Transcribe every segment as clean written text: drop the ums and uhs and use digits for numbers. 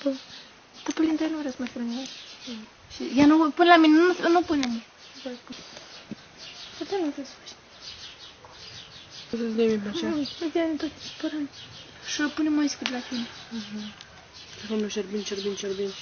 Tu pe linte nu vreau să mă filmez. Și ea nu, până la mine, nu pune-mi. Putem nu te suși. Să-ți dai mie plăcea. Uite, tot spărăm. Și punem mai scurt la tine. Acum șerbin. Și-mi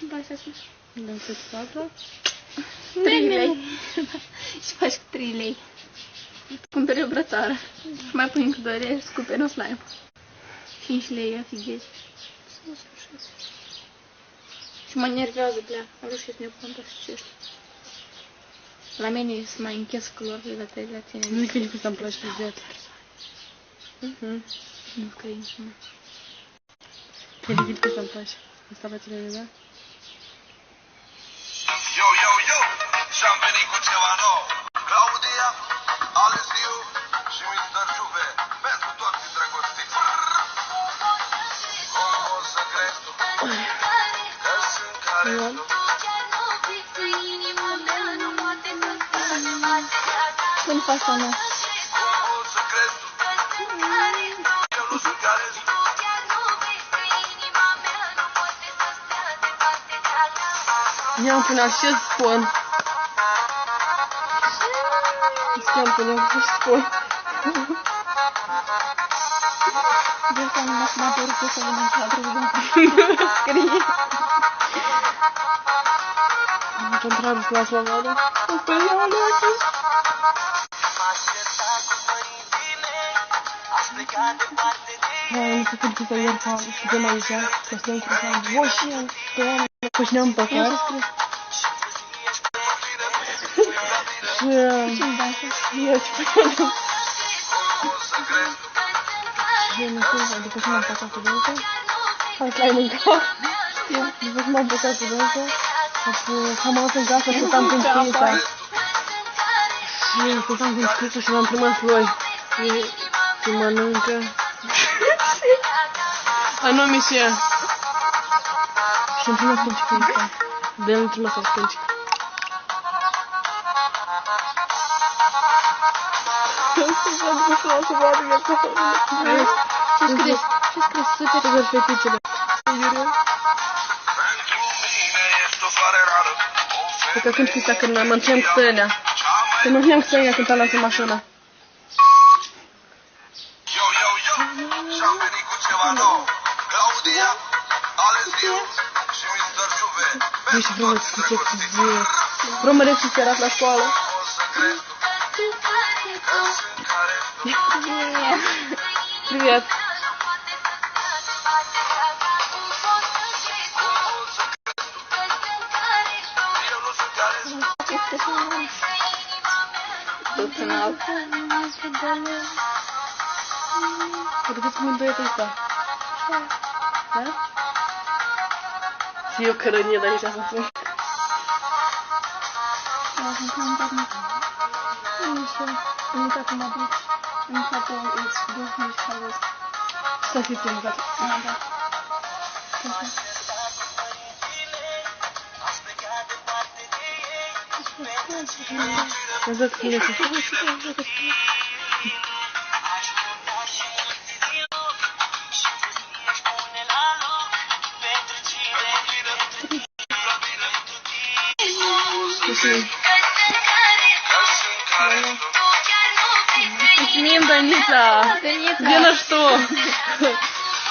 place asta. Da, să-ți facă. 3 lei. Și faci cu 3 lei. Cumperi o brățară. Și mai pui încă 2 lei, scuperi un slime. 5 lei, afighezi. Și mă nervează, plea. Nu știu să ne ocupăm pe acești. La mine să mai închis culorile la tine. Nu e că să-mi place de viață. Nu scrie. E dificil că să-mi place. Asta la tine, da? Yo, și-am venit cu ceva nou. Claudia, ales eu și Mr. Juve, pentru toți drăgostiți. Cum o să crezi tu că sunt care tu? Când faci asta, nu? Cum o să crezi tu că eu nu sunt care tu? I-am până ce spun. I-am până ce spun. Deci am matură că să venim în cadru de scrie. Am contrarul cu la Slovada. Asta e ea leacă. Am făcut că să iert să stăm aici, că stăm cu să voi și eu, stăm, că și ne-am păcat. Și eu ce făcut. Și eu nu știu, după ce m-am păcat cu dânsa, am slai în cap. După ce m-am păcat cu dânsa, am auzit în casă, stăteam cu scrița. Și stăteam cu scrița și m-am trimis loi. Și mănâncă. A, nu, Mișe. Și îmi trimis stâncică ăsta. De-aia îmi trimis o stâncică. Ce scris? Super feticele. Cred că când chestia când mă încerc cu tăielea. Când mă încerc cu tăielea când am luat în mașină. Și-am venit cu ceva nou. Claudia, ales eu și Mr. Juve, Băi, și vreau să ce ție. Vreau mă rețin sperat la școală. o să crezi tu că sunt care tu? Привет. Eu nu sunt care tu? Tot în alt. Vedeți cum îmi dăiet ăsta. Da? Și eu cărănie de aici să spun. Nu știu. Nu știu cum a dus. Nu știu cum îți duc nici care ăsta. Să fii plimbată. Da. Mă zic că e să Mulțumim, Danița! Vină și tu!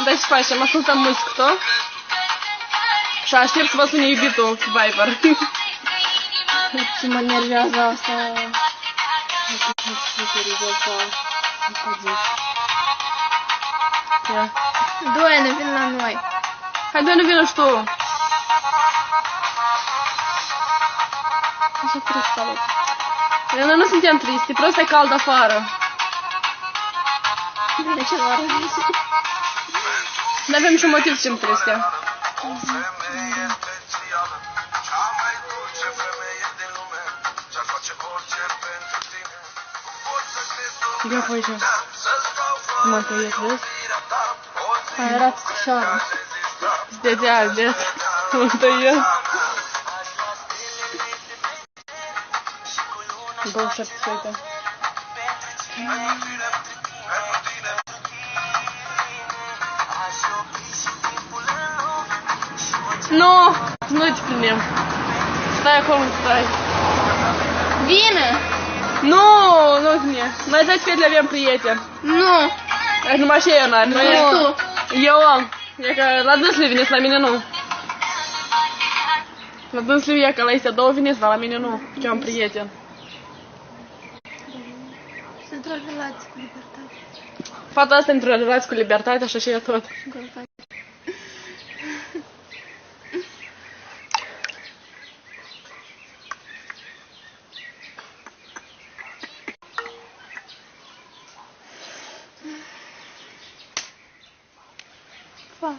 Dai ce facem? Ascultăm muzică, și aștept să vă sune iubitul cu Viber. Și mă nervează asta. Doine, vin la noi. Hai, Doine, vină și tu! Așa trist salut. Noi nu suntem tristi, prost e cald afară. De ce nu arăt? Nu avem niciun motiv să fim triste. O femeie specială, cea mai dulce femeie din lume, ce-ar face orice pentru tine. Poți să crezi tu Ia pe aici. să-ți dau Mă tăiesc, vezi? fără ta, poți Ai arată așa. De azi, mă tăiesc. 27 uite. Nu, nu te prindem. Stai acolo, stai. Vine! Nu, nu vine. Noi toți fetele avem prieteni. Nu! Numai și eu n-are. Nu! Eu am. E că la dânsle vine, la mine nu. La dânsle e că la astea două vine, dar la mine nu. Eu am prieteni. Se într-o relație cu libertate. Fata asta într-o relație cu libertate, așa și e tot.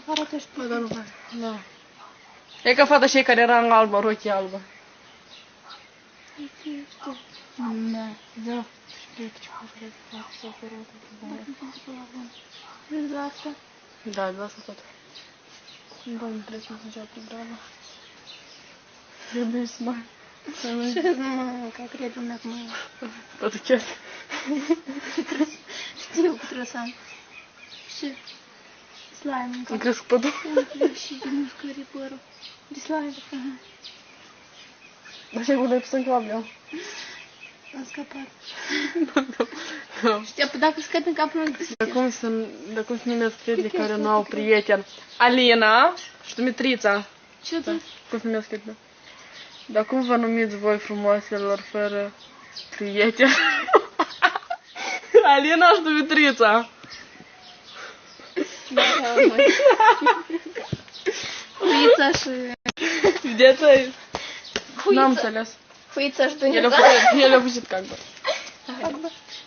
Arată-și pe Da, nu fac. Da. E ca fata și care era în albă, rochie albă. Da. Vezi la asta? Da, de asta tot. Da, nu trebuie să înceapă drama. Trebuie să mai... Ce mă, că cred una acum. Toată chiar. Știu că trebuie să am. Și slime în Îmi cap. cresc pădul. Și de muscări părul. De slime. Dar și acum să încap eu. Am scăpat. Da. Știu, dacă scăt în cap nu există. De cum se numesc fetele care nu au prieteni? Alina și Dumitrița. Ce tu? Cum se numesc fetele? Dar cum vă numiți voi frumoaselor fără prieteni? Alina și Dumitrița. Fuița și... Vedeți? N-am înțeles. Fuița și El Dumița. a fugit ca bă.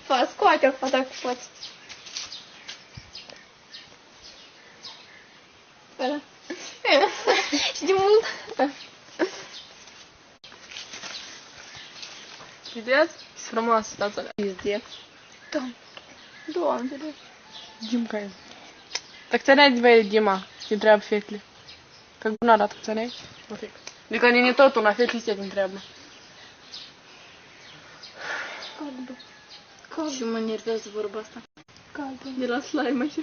Fă, scoate-o, fă, dacă poți. Ăla. Și de mult. Vedeți? Sunt frumoase, dați-le. Pizde. Doamne. Dimca e. Так ți-ai de Dima, te întreabă fetele. Как bună arată, ți-ai? Adică не tot una, fetele te întreabă. Caldă. Și mă nervează vorba asta. Caldă. De la slime așa.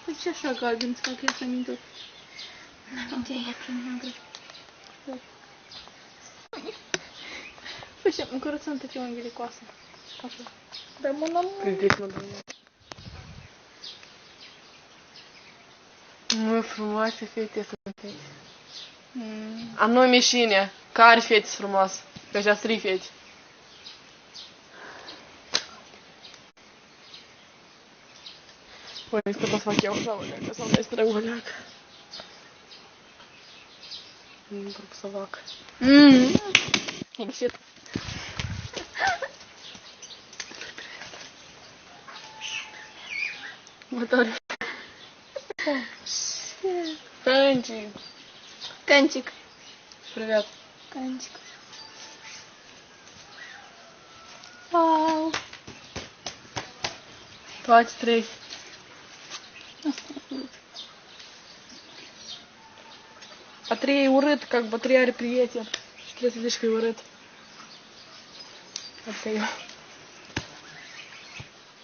Păi ce așa galben, îți fac eu să mint tot. Uite, e prin neagră. Păi ce, încurățăm pe unghiile cu asta. Așa. Dar mă n-am... Gândiți-mă, doamne. Mă, frumoase fete sunt fete. Anume cine? Care fete sunt frumoase? Că așa 3 fete. Ой, că pot să fac eu așa, că sau mai străguleac. Nu vreau să fac. Ieșit. Mă tare. Canci. Cantic. Привет. Cantic. Wow. Toate 3. A 3 e urât, как бы 3 are prieten. Și trebuie să zici că e urât. Asta eu.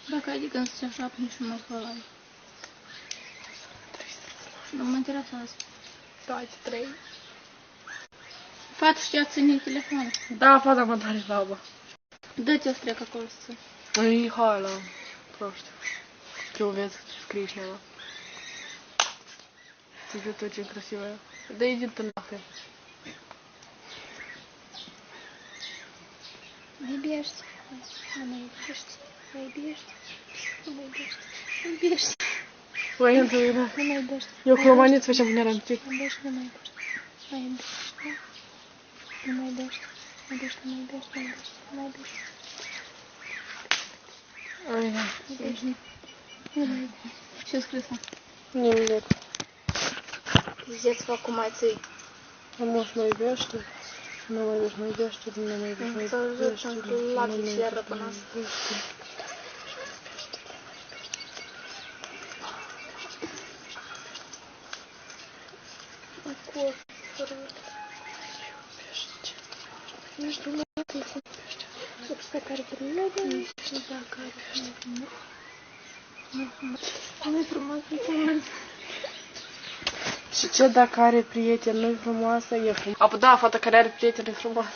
Dacă adică însă se așa până și mă spălai. Nu mă interesează. Toate 3. Fata știa ține telefonul. Da, fata mă tare slabă. Dă-te-o să trec acolo să... И Хайла. Просто. Ты увидишь, скричнела. Цвет очень красивая. Да иди ты нахрен. Mai biești. Nu mai biești. Mai biești. Nu mai biești. Nu biești. Ой, это да. Nu mai biești. Eu хроманец facem în erantic. Nu biești, nu mai biești. Mai biești. Nu mai biești. Nu biești, nu mai biești. Nu biești, nu mai biești. Ой, да. Nu biești. Nu mai biești. Ce-o scris? Не мне. Ziceți fac cum mai ții. А может мой беж ты? Ну, мой беж ты, ну, мой беж ты. Să ajut într-un lac de fieră până asta. Между нами. Собственно, карбонадом. Да, карбонадом. Nu-i frumos, nu-i Și ce dacă are prieten, nu-i frumoasă, e frumoasă. A, da, fata care are prieten e frumoasă.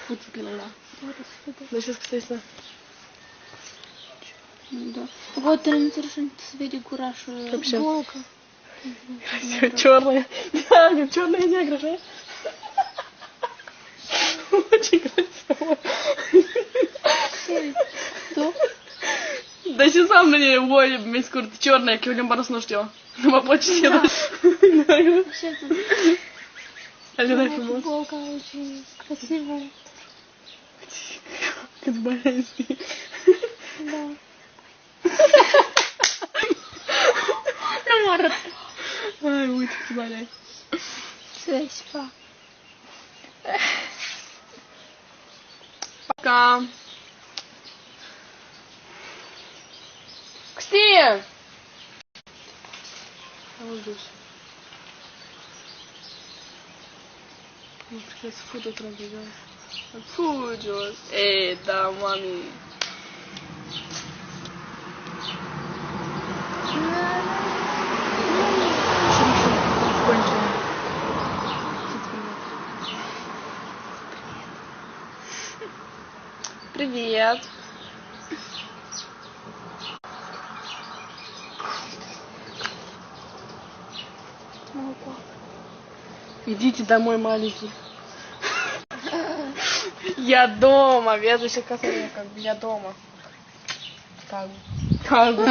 Fute până la. Deci vezi că stai să... Да. Вот он совершенно свете кураж. Вообще. Волка. Все черное. Да, не черное и негры, же. Очень красиво. Кто? Да și сам на ней, ой, mi scurt, черная, că eu limba nu știu. Nu mă pot citi. Сейчас Alina e frumos. волка очень красивая. Cât bani ai zi. Да. Nu mă arăt. Ai, uite cât bani ai. Să-și fac. Пока. Ксения! Auzi-și. Nu trebuie să fut tot de jos. Fut jos. Ei, da, mami. Привет. Идите домой, маленький. Я дома, везу еще косаря, как бы я дома. Как бы. Как бы.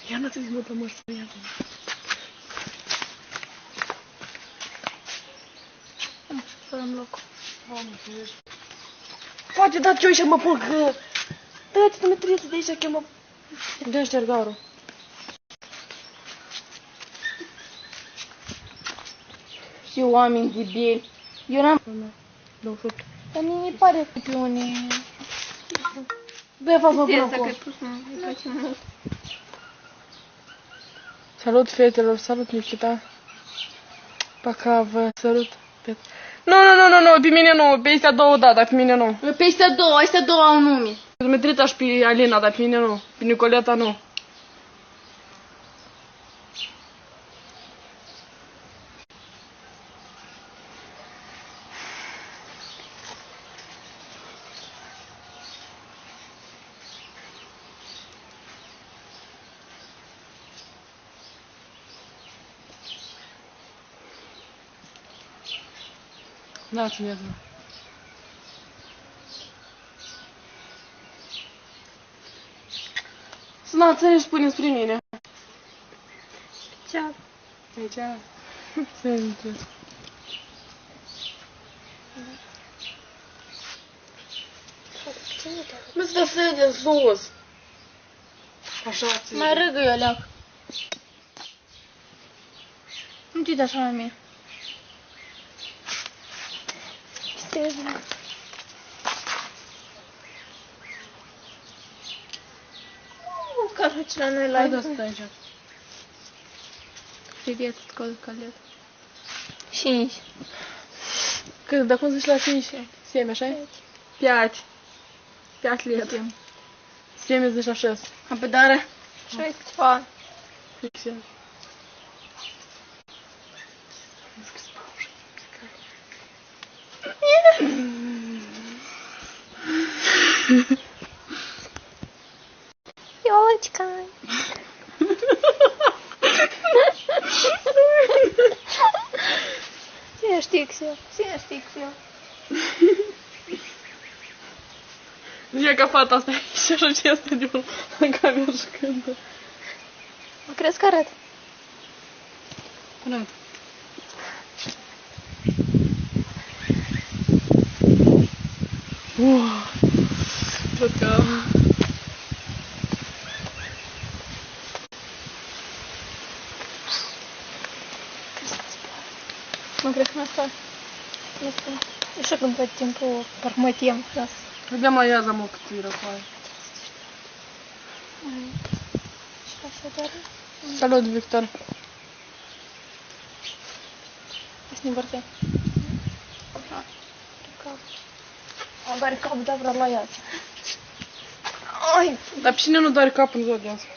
Я на ты возьму домой, что я дома. Fără loc. Poate, dar ce-o și mă pun că... Dă-ți, nu mi trebuie să de aici, că mă... Dă ștergarul. Și oameni debili. Eu n-am... 200. Dar mie mi pare că pe unii... Dă, fac mă Păi, pun pus, mă, îi place mult. Salut, fetelor, salut, Nikita. Пока, vă sărut. Nu, pe mine nu, pe astea două da, dar pe mine nu. Pe astea două au nume. Dumitrita și pe Alina, dar pe mine nu. Pe Nicoleta nu. Dați-mi iată. Să ține și pune spre mine. Ce? Aici. Să intre. Mă, să stai de sus. Așa ține. Mai râgă eu leac. Nu te așa la mine. Стыдно. Короче, она Hai лайк. da stai aici. Привет, сколько лет? 5. Cât, de cum zici la 5? 7, așa? 5. 5 лет. 7 zici la 6. А подарок? 6. А. Фиксион. Ёлочка. Все штиксел. Все штиксел. Я кафата asta și așa ce este de un cameră când. Crezi că arăt? Până. Cred că Nu cred că asta. Nu știu. Așa când tot timpul parmătiem сейчас. Abia mai ia zamok cât era cu aia. Сейчас я дарю. Salut, Victor. Să ne vărte. Am doar capul, dar vreau la ea. Ai! Dar pe cine nu doare capul în zodia asta?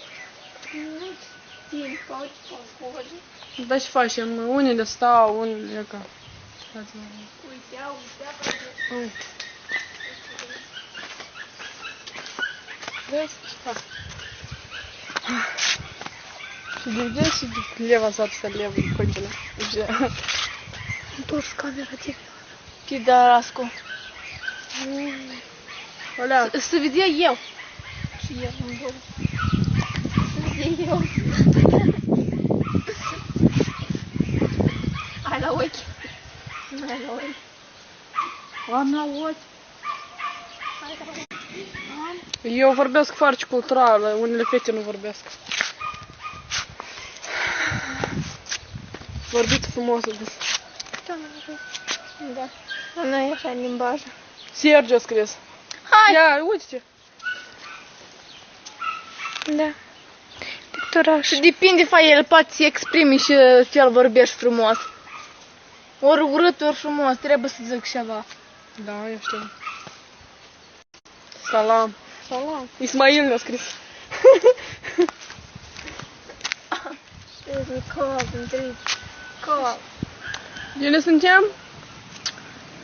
Dar ce facem? Unele stau, unele ca... Vezi? Și de где сидит? Лево задся, лево ходила. Уже. Тут камера тебе. Пидораску. Оля, Să vedea eu. Și eu în două. Să vedea eu. Hai la ochi. Hai la ochi. am la ochi. Eu vorbesc foarte cultural, unele fete nu vorbesc. Vorbiți frumos. Da. Она e așa în limbaj. Sergiu a scris. Hai! Ia, uite-te. Da. Pictoraș. Și depinde, fai, el poate să exprime și fel vorbești frumos. Ori urât, ori frumos, trebuie să zic ceva. Da, eu știu. Salam. Salam. Ismail ne-a scris. De unde suntem?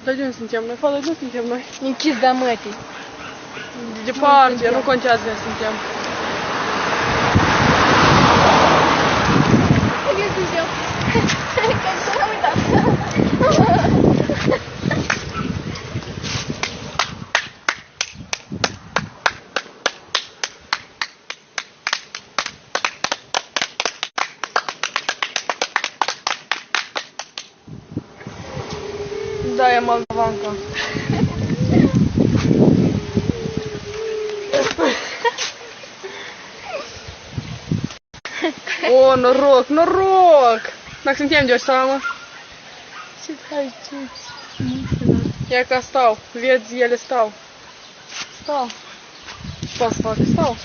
De unde suntem noi? Fă, de unde suntem noi? Închis de mătii. De departe, nu contează de unde suntem. Unde suntem? Că s-a uitat. Da, e moldovanca. O, noroc, noroc! Dacă suntem de seama. Ce faci tu? Ia ca stau, vezi, ele stau. Stau. Ce pot să fac? Stau.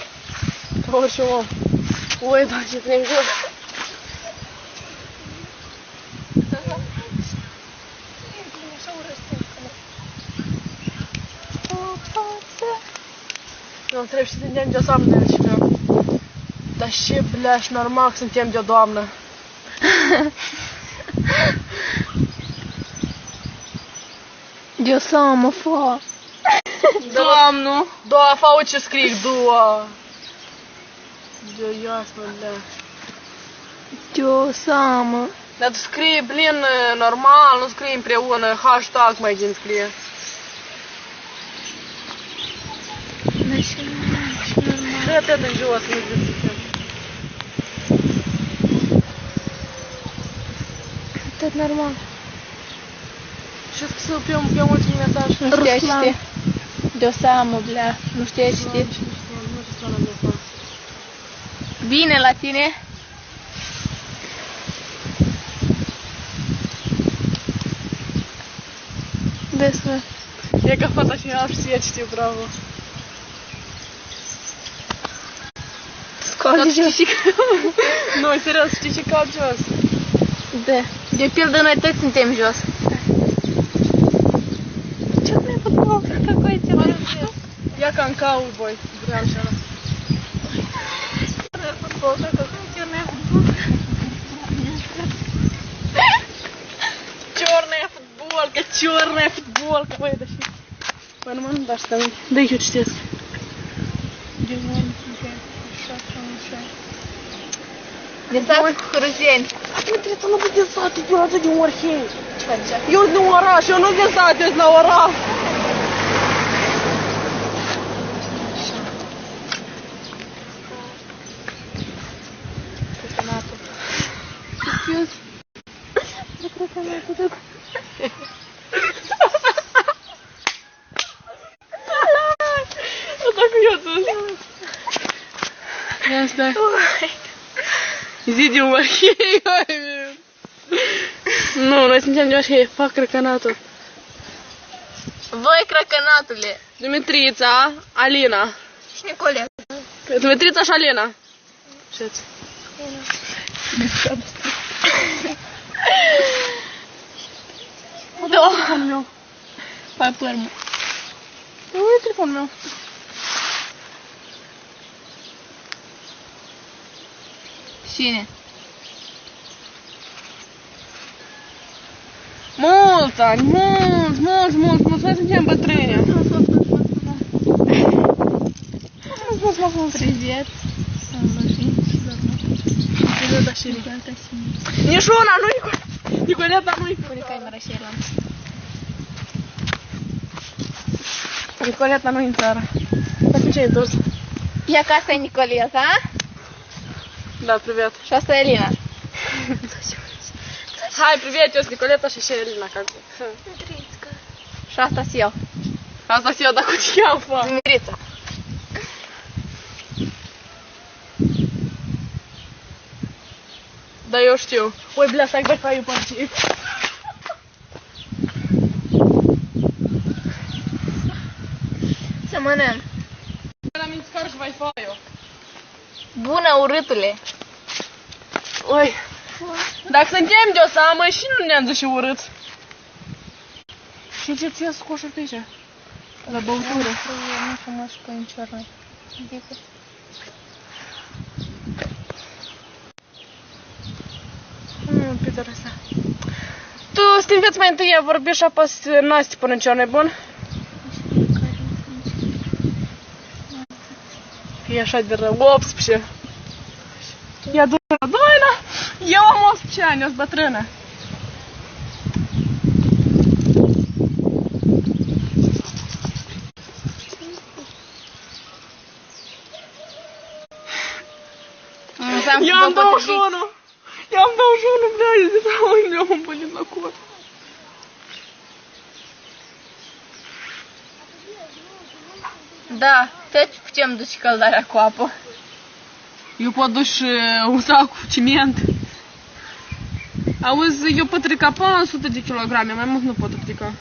Ca orice om. Ui, da, ce trec jos. Nu, trebuie să suntem de doamnă, deci vreau. Dar ce bleaș, normal că suntem de doamnă. Eu samă, fa. Doamnu! Doa, fa ce scric, doa. Eu mă bleaș. Eu samă. Dar tu scrii plin normal, nu scrii împreună, hashtag mai din scrie. Dă atât în jos, nu zic să fim. Tot normal. Și să pe ultimul mesaj. Nu știa citi. De-o seamă, blea. Nu știa citi. Nu știu la mesaj. Vine la tine. Despre. E ca fata și ea știe citi, bravo. Scoate jos. Nu, serios, știi ce caut jos? Da. De pildă, noi toți suntem jos. Ce ne-a făcut? Какой тебе? Ia ca în cowboy, vreau și ala. Черная футболка, черная футболка. Băi, dar și... Băi, nu mă nu dați să dă-i eu citesc. Din sat Hărăzeni. Nu trebuie să nu vă din sat, eu azi din Orhei. Ce face? Eu din oraș, eu nu din sat, eu sunt la oraș. Ia stai. Zi din Orhei, nu, noi suntem din Orhei, fac crăcănatul. Voi, crăcănatule. Dumitrița, Alina. Și Nicoleta. Dumitrița și Alina. Ce-ți? Da. Telefonul meu. Hai părmă. Unde e telefonul meu? Cine? Mulți ani, mulți, hai să fim bătrâni. Привет. Nicoleta și Nici una, nu Nicoleta, nu-i. Pune camera și el. Nicoleta nu-i în țară. Dar cu ce ai întors? Ia că asta e Nicoleta Da, привет. și asta e Elina. Hai, привет, eu sunt Nicoleta și Elina, как бы. Și asta și eu. Asta și eu, dar cu ce am fă? Mirița. Da, eu știu. Oi, bля, stai, bai, fai eu partii. Să mănânc. Am înțecar și Wi-Fi-ul. Bună, urâtule. Oi. Dacă suntem de o seamă și nu ne-am zis și urât. Și ce ți-a scos pe aici? La băutură. Nu frumos cu în ciornă. Pe asta. Tu să te înveți mai întâi a vorbi și apăs Nasti până în ciornă, bun? Că e așa de rău. 18. Ia Doina! Eu am 18 ani, eu sunt bătrână. Eu am 21! Eu am 21, bля, eu zic, oi, eu am împălit la cur. Da, te putem duce căldarea cu apă. Eu pot duci un sac cu ciment. Auzi, eu pot ridica până la 100 de kilograme, mai mult nu pot ridica.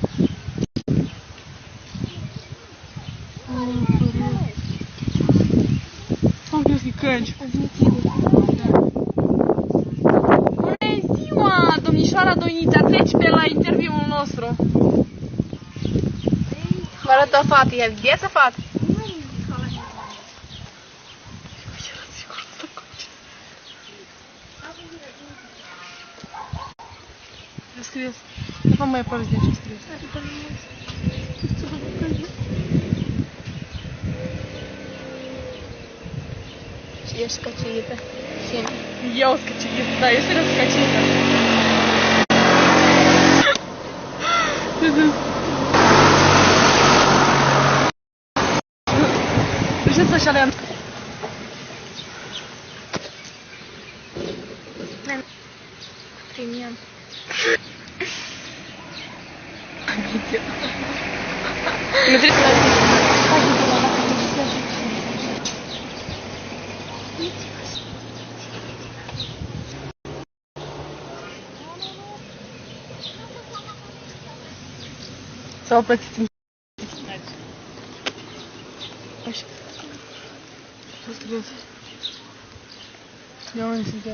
Am crezut că cânci. Bună ziua, domnișoara Doinița, treci pe la interviul nostru. Mă arăt o fată, e viață fată. Scris. Nu vă mai povesti de ce scris. Și ești scăciuită. Cine? Eu scăciuită, da, eu serios scăciuită. Duceți așa le-am. Premium. Nu trebuie să S-au plătit în... Așa. Ce trebuie să... Ia unde sunt